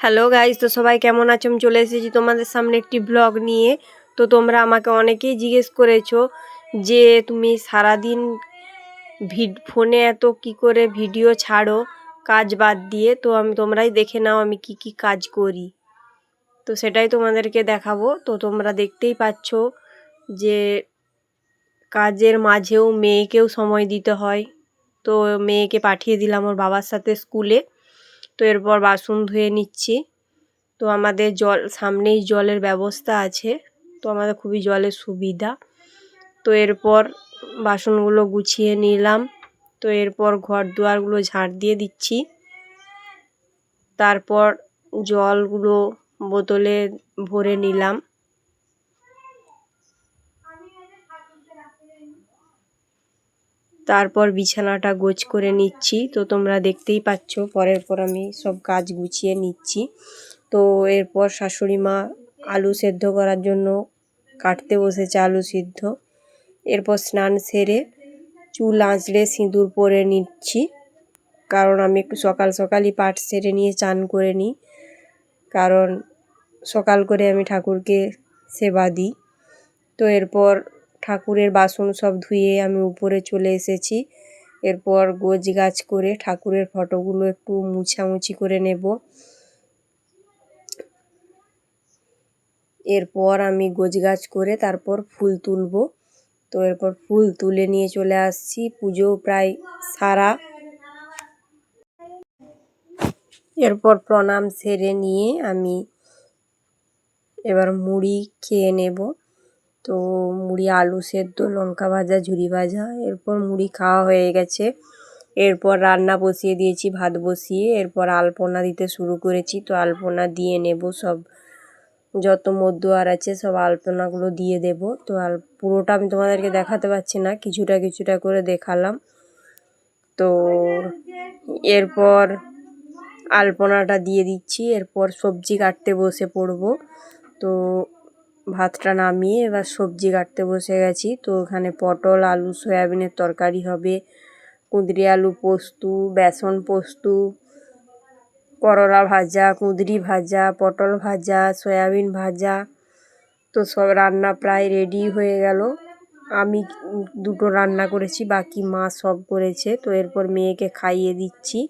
Hello guys, তো সবাই কেমন আছো? আমি চলে এসেছি তোমাদের সামনে একটি ব্লগ নিয়ে। তো তোমরা আমাকে অনেকেই জিজ্ঞেস করেছো যে তুমি সারাদিন ফোনে এত কি করে ভিডিও ছাড়ো কাজ বাদ দিয়ে। তো তোমরাই দেখে নাও আমি কি কি কাজ করি, তো সেটাই তোমাদেরকে দেখাবো। তো তোমরা দেখতেই পাচ্ছ যে কাজের মাঝেও মেয়েকেও সময় দিতে হয়। তো মেয়েকে পাঠিয়ে দিলাম ওর বাবার সাথে স্কুলে। তো এরপর বাসন ধুয়ে নিচ্ছি। তো আমাদের সামনেই জলের ব্যবস্থা আছে, তো আমাদের খুবই জলের সুবিধা। তো এরপর বাসনগুলো গুছিয়ে নিলাম। তো এরপর ঘর দুয়ারগুলো ঝাড় দিয়ে দিচ্ছি। তারপর জলগুলো বোতলে ভরে নিলাম। তারপর বিছানাটা গোছ করে নিচ্ছি। তো তোমরা দেখতেই পাচ্ছ পরের পর আমি সব কাজ গুছিয়ে নিচ্ছি। তো এরপর শাশুড়ি মা আলু সেদ্ধ করার জন্য কাটতে বসেছে আলু সিদ্ধ। এরপর স্নান সেরে চুল আঁচড়ে সিঁদুর পরে নিচ্ছি, কারণ আমি একটু সকাল সকালই পাঠ সেরে নিয়ে চান করে নিই, কারণ সকাল করে আমি ঠাকুরকে সেবা দিই। তো এরপর ঠাকুরের বাসন সব ধুয়ে আমি উপরে চলে এসেছি। এরপর গোছ গাছ করে ঠাকুরের ফটোগুলো একটু মুছামুছি করে নেব। এরপর আমি গোছগাছ করে তারপর ফুল তুলব। তো এরপর ফুল তুলে নিয়ে চলে আসছি। পুজো প্রায় সারা। এরপর প্রণাম সেরে নিয়ে আমি এবার মুড়ি খেয়ে নেব। তো মুড়ি আলু সেদ্ধ লঙ্কা ভাজা ঝুরি ভাজা, এরপর মুড়ি খাওয়া হয়ে গেছে। এরপর রান্না বসিয়ে দিয়েছি, ভাত বসিয়ে। এরপর আলপনা দিতে শুরু করেছি। তো আলপনা দিয়ে নেব, সব যত মধ্যুয়ার আছে সব আলপনাগুলো দিয়ে দেব। তো পুরোটা আমি তোমাদেরকে দেখাতে পারছি না, কিছুটা কিছুটা করে দেখালাম। তো এরপর আলপনাটা দিয়ে দিচ্ছি। এরপর সবজি কাটতে বসে পড়ব। তো ভাতটা নামিয়ে এবার সবজি কাটতে বসে গেছি। তো এখানে পটল আলু সয়াবিনের তরকারি হবে, কুঁদরি আলু পোস্ত, বেসন পোস্ত, করলা ভাজা, কুঁদরি ভাজা, পটল ভাজা, সয়াবিন ভাজা। তো সব রান্না প্রায় রেডি হয়ে গেল। আমি দুটো রান্না করেছি, বাকি মা সব করেছে। তো এরপর মেয়েকে খাইয়ে দিচ্ছি।